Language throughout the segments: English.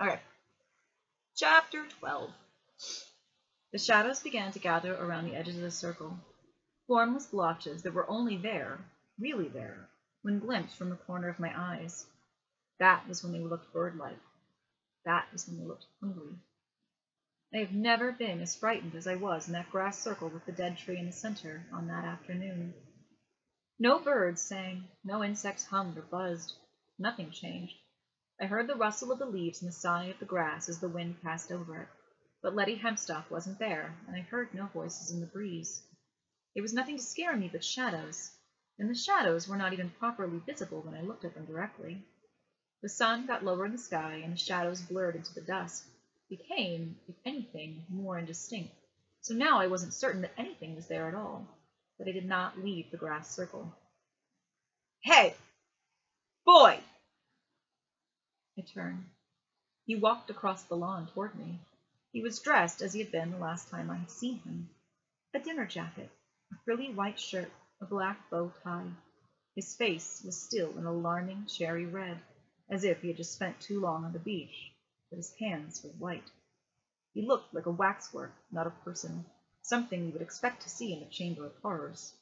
Okay. Chapter 12. The shadows began to gather around the edges of the circle. Formless blotches that were only there, really there, when glimpsed from the corner of my eyes. That was when they looked bird-like. That was when they looked hungry. I have never been as frightened as I was in that grass circle with the dead tree in the center on that afternoon. No birds sang, no insects hummed or buzzed. Nothing changed. I heard the rustle of the leaves and the sigh of the grass as the wind passed over it, but Letty Hempstock wasn't there, and I heard no voices in the breeze. There was nothing to scare me but shadows, and the shadows were not even properly visible when I looked at them directly. The sun got lower in the sky, and the shadows blurred into the dusk, became, if anything, more indistinct. So now I wasn't certain that anything was there at all, but I did not leave the grass circle. "Hey! Boy!" I turned. He walked across the lawn toward me. He was dressed as he had been the last time I had seen him. A dinner jacket, a frilly white shirt, a black bow tie. His face was still an alarming cherry red, as if he had just spent too long on the beach, but his hands were white. He looked like a waxwork, not a person, something you would expect to see in the Chamber of Horrors.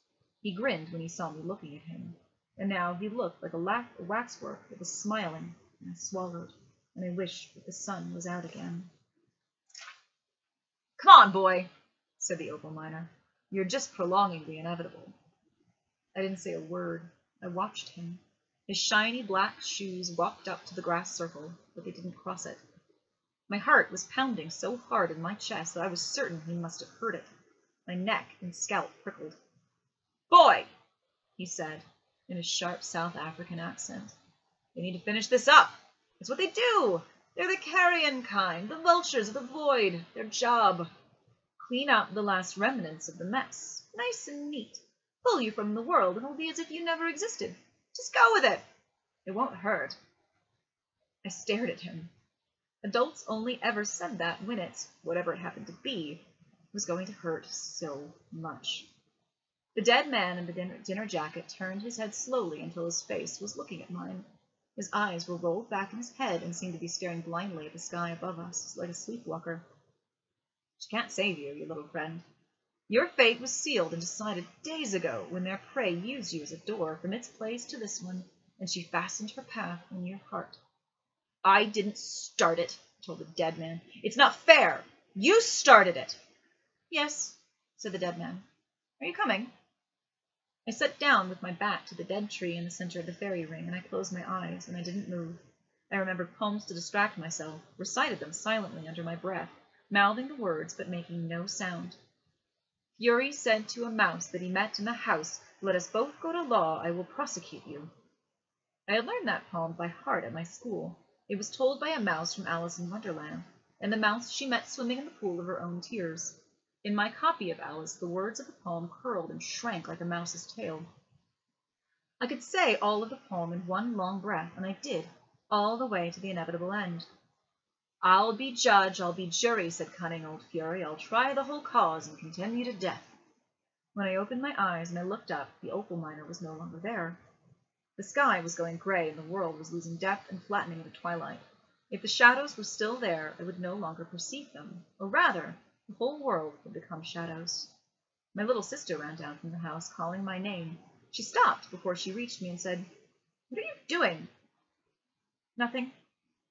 He grinned when he saw me looking at him, and now he looked like a waxwork that was smiling, and I swallowed, and I wished that the sun was out again. "Come on, boy," said the opal miner. "You're just prolonging the inevitable." I didn't say a word. I watched him. His shiny black shoes walked up to the grass circle, but they didn't cross it. My heart was pounding so hard in my chest that I was certain he must have heard it. My neck and scalp prickled. "Boy," he said, in his sharp South African accent, "they need to finish this up. It's what they do. They're the carrion kind, the vultures of the void. Their job. Clean up the last remnants of the mess. Nice and neat. Pull you from the world, and it'll be as if you never existed. Just go with it. It won't hurt." I stared at him. Adults only ever said that when it, whatever it happened to be, was going to hurt so much. The dead man in the dinner jacket turned his head slowly until his face was looking at mine. His eyes were rolled back in his head and seemed to be staring blindly at the sky above us, like a sleepwalker. "She can't save you, you little friend. Your fate was sealed and decided days ago when their prey used you as a door from its place to this one, and she fastened her path in your heart." "I didn't start it," told the dead man. "It's not fair. You started it." "Yes," said the dead man. "Are you coming?" I sat down with my back to the dead tree in the center of the fairy ring, and I closed my eyes, and I didn't move. I remembered poems to distract myself, recited them silently under my breath, mouthing the words but making no sound. "Fury said to a mouse that he met in the house, 'Let us both go to law, I will prosecute you.'" I had learned that poem by heart at my school. It was told by a mouse from Alice in Wonderland, and the mouse she met swimming in the pool of her own tears. In my copy of Alice, the words of the poem curled and shrank like a mouse's tail. I could say all of the poem in one long breath, and I did, all the way to the inevitable end. "I'll be judge, I'll be jury," said cunning old Fury. "I'll try the whole cause and condemn you to death." When I opened my eyes and I looked up, the opal miner was no longer there. The sky was going gray, and the world was losing depth and flattening into twilight. If the shadows were still there, I would no longer perceive them, or rather, the whole world would become shadows. My little sister ran down from the house, calling my name. She stopped before she reached me and said, "What are you doing?" "Nothing.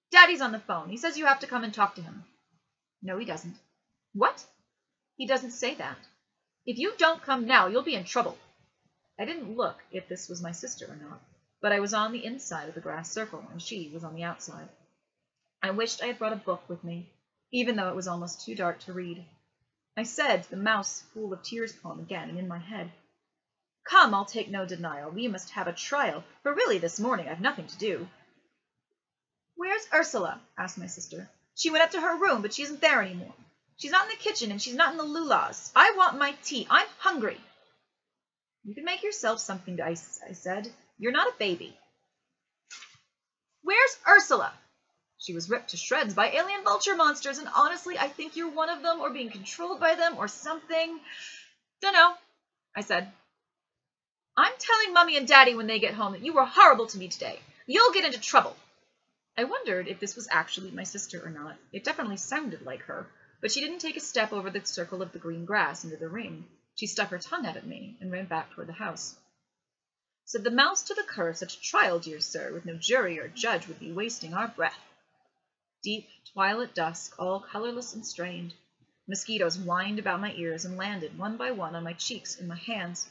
Daddy's on the phone. He says you have to come and talk to him." "No, he doesn't." "What?" "He doesn't say that. If you don't come now, you'll be in trouble." I didn't look if this was my sister or not, but I was on the inside of the grass circle, and she was on the outside. I wished I had brought a book with me, even though it was almost too dark to read. I said the Mouse Pool of Tears poem again, and in my head, "Come, I'll take no denial. We must have a trial, for really this morning I've nothing to do." "Where's Ursula?" asked my sister. "She went up to her room, but she isn't there anymore. She's not in the kitchen, and she's not in the lulas. I want my tea. I'm hungry." "You can make yourself something to ice," I said. "You're not a baby." "Where's Ursula?" "She was ripped to shreds by alien vulture monsters, and honestly, I think you're one of them, or being controlled by them, or something." "Dunno," I said. "I'm telling Mummy and Daddy when they get home that you were horrible to me today. You'll get into trouble." I wondered if this was actually my sister or not. It definitely sounded like her, but she didn't take a step over the circle of the green grass into the ring. She stuck her tongue out at me and ran back toward the house. Said the mouse to the cur, such trial, dear sir, with no jury or judge would be wasting our breath. Deep twilight dusk, all colorless and strained. Mosquitoes whined about my ears and landed one by one on my cheeks and my hands.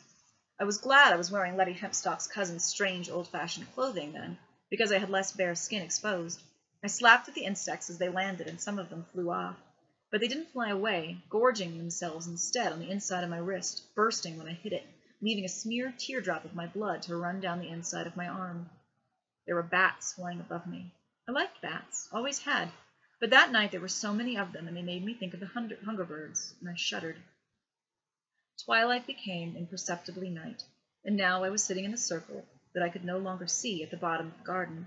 I was glad I was wearing Letty Hempstock's cousin's strange old-fashioned clothing then, because I had less bare skin exposed. I slapped at the insects as they landed, and some of them flew off. But they didn't fly away, gorging themselves instead on the inside of my wrist, bursting when I hit it, leaving a smeared teardrop of my blood to run down the inside of my arm. There were bats flying above me. I liked bats, always had, but that night there were so many of them, and they made me think of the hunger birds, and I shuddered. Twilight became imperceptibly night, and now I was sitting in a circle that I could no longer see at the bottom of the garden.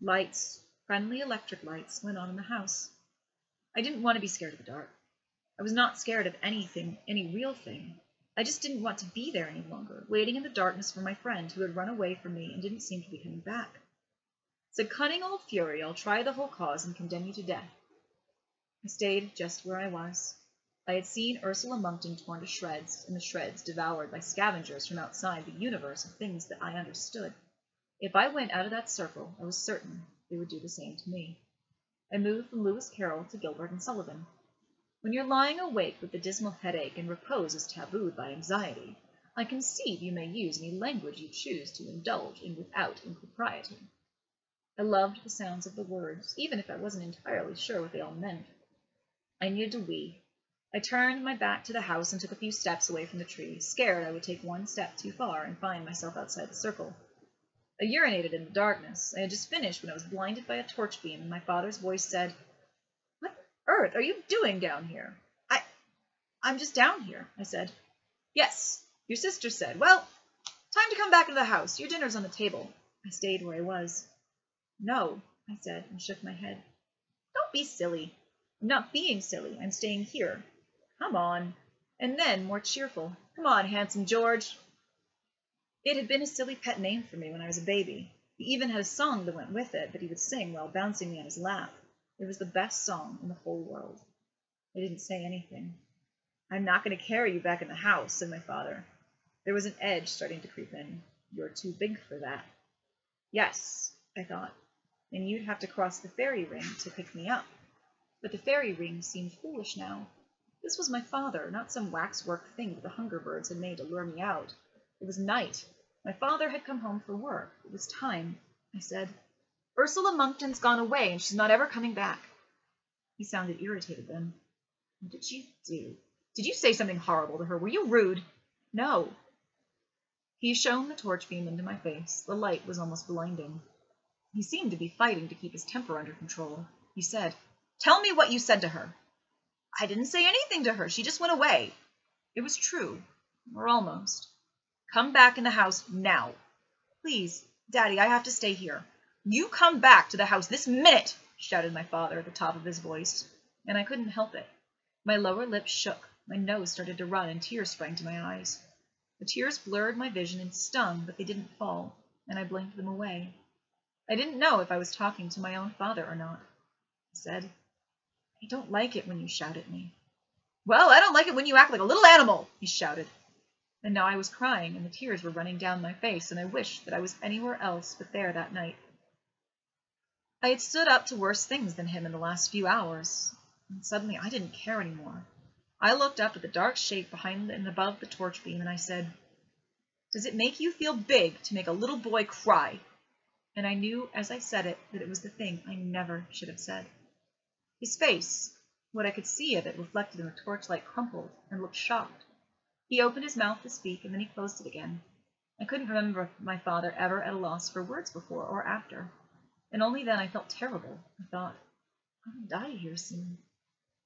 Lights, friendly electric lights, went on in the house. I didn't want to be scared of the dark. I was not scared of anything, any real thing. I just didn't want to be there any longer, waiting in the darkness for my friend who had run away from me and didn't seem to be coming back. Said cunning old fury, I'll try the whole cause and condemn you to death. I stayed just where I was. I had seen Ursula Monkton torn to shreds, and the shreds devoured by scavengers from outside the universe of things that I understood. If I went out of that circle, I was certain they would do the same to me. I moved from Lewis Carroll to Gilbert and Sullivan. When you're lying awake with a dismal headache and repose is tabooed by anxiety, I conceive you may use any language you choose to indulge in without impropriety. I loved the sounds of the words, even if I wasn't entirely sure what they all meant. I needed to wee. I turned my back to the house and took a few steps away from the tree, scared I would take one step too far and find myself outside the circle. I urinated in the darkness. I had just finished when I was blinded by a torch beam, and my father's voice said, "What on earth are you doing down here?" I'm just down here, I said. "Yes," your sister said. "Well, time to come back into the house. Your dinner's on the table." I stayed where I was. "No," I said, and shook my head. "Don't be silly." "I'm not being silly. I'm staying here." "Come on." And then, more cheerful, "Come on, handsome George." It had been a silly pet name for me when I was a baby. He even had a song that went with it that he would sing while bouncing me on his lap. It was the best song in the whole world. I didn't say anything. "I'm not going to carry you back in the house," said my father. There was an edge starting to creep in. "You're too big for that." "Yes," I thought, "and you'd have to cross the fairy ring to pick me up." But the fairy ring seemed foolish now. This was my father, not some waxwork thing that the hunger birds had made to lure me out. It was night. My father had come home for work. It was time. I said, "Ursula Monkton's gone away, and she's not ever coming back." He sounded irritated then. "What did you do? Did you say something horrible to her? Were you rude?" "No." He shone the torch beam into my face. The light was almost blinding. He seemed to be fighting to keep his temper under control. He said, "Tell me what you said to her." "I didn't say anything to her. She just went away." It was true, or almost. "Come back in the house now." "Please, Daddy, I have to stay here." "You come back to the house this minute," shouted my father at the top of his voice, and I couldn't help it. My lower lip shook, my nose started to run, and tears sprang to my eyes. The tears blurred my vision and stung, but they didn't fall, and I blinked them away. I didn't know if I was talking to my own father or not. I said, "I don't like it when you shout at me." "Well, I don't like it when you act like a little animal," he shouted. And now I was crying, and the tears were running down my face, and I wished that I was anywhere else but there that night. I had stood up to worse things than him in the last few hours, and suddenly I didn't care anymore. I looked up at the dark shape behind and above the torch beam, and I said, "Does it make you feel big to make a little boy cry?" And I knew as I said it that it was the thing I never should have said. His face, what I could see of it reflected in the torchlight, crumpled and looked shocked. He opened his mouth to speak, and then he closed it again. I couldn't remember my father ever at a loss for words before or after, and only then I felt terrible. I thought, "I'll die here soon.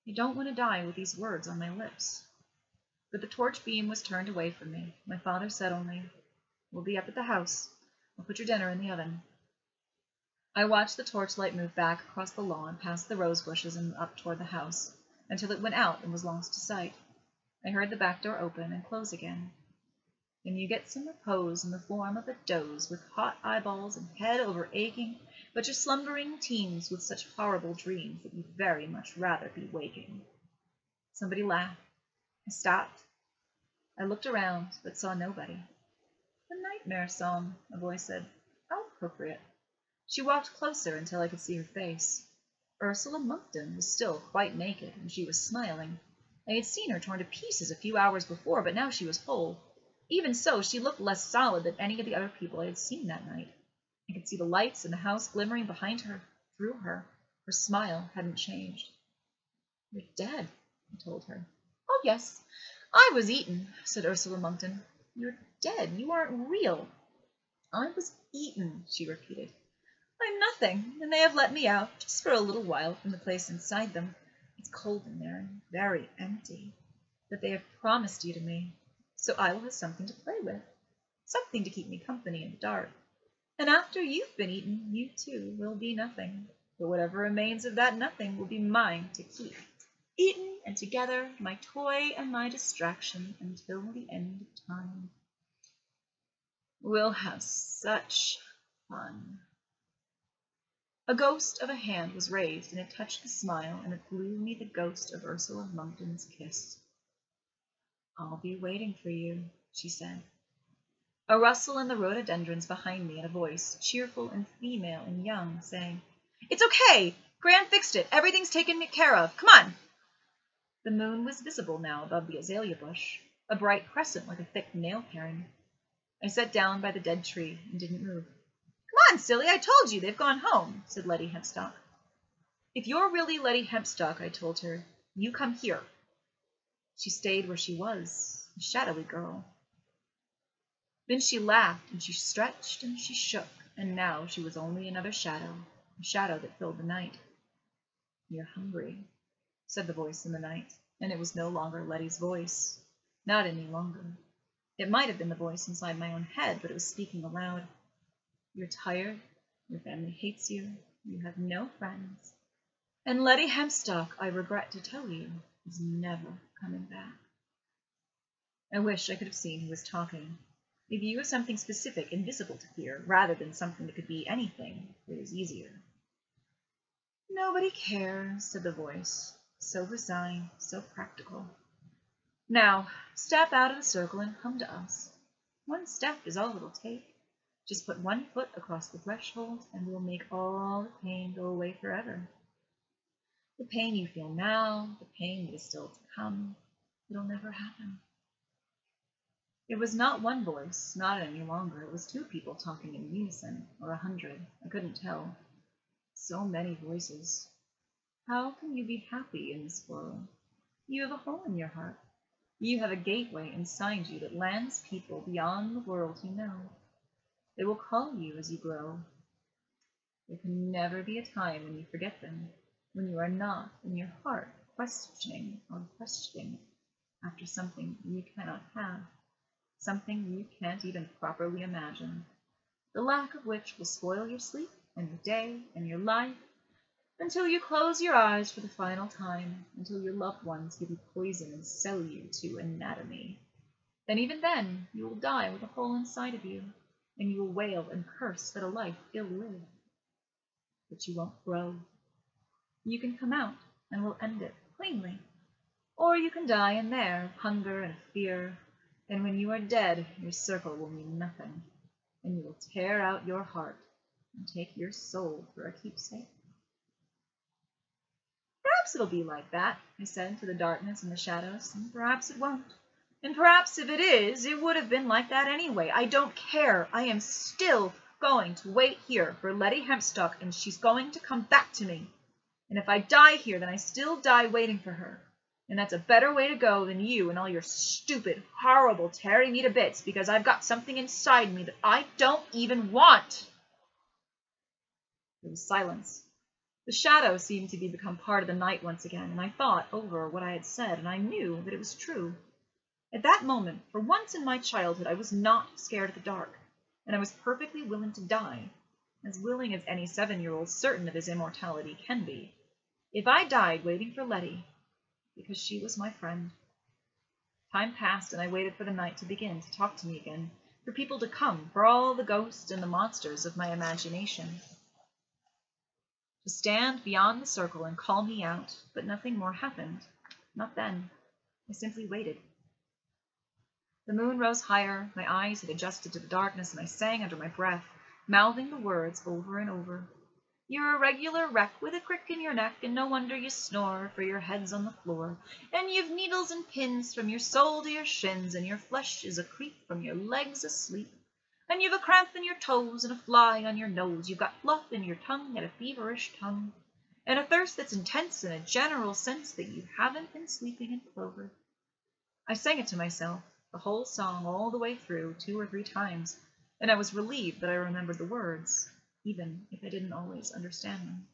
I don't want to die with these words on my lips." But the torch beam was turned away from me. My father said only, "We'll be up at the house. I'll put your dinner in the oven." I watched the torchlight move back across the lawn, past the rose bushes, and up toward the house, until it went out and was lost to sight. I heard the back door open and close again. and you get some repose in the form of a doze with hot eyeballs and head over aching, but your slumbering teems with such horrible dreams that you'd very much rather be waking. Somebody laughed. I stopped. I looked around, but saw nobody. "The nightmare song," a voice said. "How appropriate." She walked closer until I could see her face. Ursula Monkton was still quite naked, and she was smiling. I had seen her torn to pieces a few hours before, but now she was whole. Even so, she looked less solid than any of the other people I had seen that night. I could see the lights in the house glimmering behind her, through her. Her smile hadn't changed. "You're dead," I told her. "Oh, yes, I was eaten," said Ursula Monkton. "You're dead. You aren't real." "I was eaten," she repeated. "I'm nothing, and they have let me out, just for a little while, from the place inside them. It's cold in there, and very empty. But they have promised you to me, so I will have something to play with, something to keep me company in the dark. And after you've been eaten, you too will be nothing, but whatever remains of that nothing will be mine to keep. Eaten and together, my toy and my distraction, until the end of time. We'll have such fun." A ghost of a hand was raised, and it touched the smile, and it blew me the ghost of Ursula Monkton's kiss. "I'll be waiting for you," she said. A rustle in the rhododendrons behind me, and a voice, cheerful and female and young, saying, "It's okay! Gran fixed it. Everything's taken care of. Come on!" The moon was visible now above the azalea bush, a bright crescent like a thick nail paring. I sat down by the dead tree and didn't move. "Come on, silly, I told you they've gone home," said Letty Hempstock. "If you're really Letty Hempstock," I told her, "you come here." She stayed where she was, a shadowy girl. Then she laughed, and she stretched, and she shook, and now she was only another shadow, a shadow that filled the night. "You're hungry," said the voice in the night, and it was no longer Letty's voice, not any longer. It might have been the voice inside my own head, but it was speaking aloud. "You're tired, your family hates you, you have no friends, and Letty Hempstock, I regret to tell you, is never coming back." I wish I could have seen who was talking. If you have something specific and visible to fear, rather than something that could be anything, it is easier. "Nobody cares," said the voice, so resigned, so practical. "Now, step out of the circle and come to us. One step is all it'll take. Just put one foot across the threshold, and we'll make all the pain go away forever. The pain you feel now, the pain that is still to come, it'll never happen." It was not one voice, not any longer. It was two people talking in unison, or 100. I couldn't tell. So many voices. How can you be happy in this world? You have a hole in your heart. You have a gateway inside you that lands people beyond the world you know. They will call you as you grow. There can never be a time when you forget them, when you are not in your heart questioning or questioning after something you cannot have, something you can't even properly imagine, the lack of which will spoil your sleep and your day and your life until you close your eyes for the final time, until your loved ones give you poison and sell you to anatomy. Then, even then, you will die with a hole inside of you, and you will wail and curse that a life ill-lived. But you won't grow. You can come out, and we'll end it cleanly. Or you can die in there of hunger and fear, and when you are dead, your circle will mean nothing, and you will tear out your heart and take your soul for a keepsake. "Perhaps it'll be like that," I said to the darkness and the shadows, "and perhaps it won't. And perhaps if it is, it would have been like that anyway. I don't care. I am still going to wait here for Letty Hempstock, and she's going to come back to me. And if I die here, then I still die waiting for her. And that's a better way to go than you and all your stupid, horrible tearing me to bits because I've got something inside me that I don't even want." There was silence. The shadow seemed to become part of the night once again, and I thought over what I had said, and I knew that it was true. At that moment, for once in my childhood, I was not scared of the dark, and I was perfectly willing to die, as willing as any 7-year-old certain of his immortality can be, if I died waiting for Letty, because she was my friend. Time passed, and I waited for the night to begin to talk to me again, for people to come, for all the ghosts and the monsters of my imagination, to stand beyond the circle and call me out, but nothing more happened. Not then. I simply waited. The moon rose higher, my eyes had adjusted to the darkness, and I sang under my breath, mouthing the words over and over. You're a regular wreck with a crick in your neck, and no wonder you snore, for your head's on the floor, and you've needles and pins from your soul to your shins, and your flesh is a creep from your legs asleep, and you've a cramp in your toes and a fly on your nose, you've got fluff in your tongue and a feverish tongue, and a thirst that's intense in a general sense that you haven't been sleeping in clover. I sang it to myself, the whole song all the way through, 2 or 3 times, and I was relieved that I remembered the words, even if I didn't always understand them.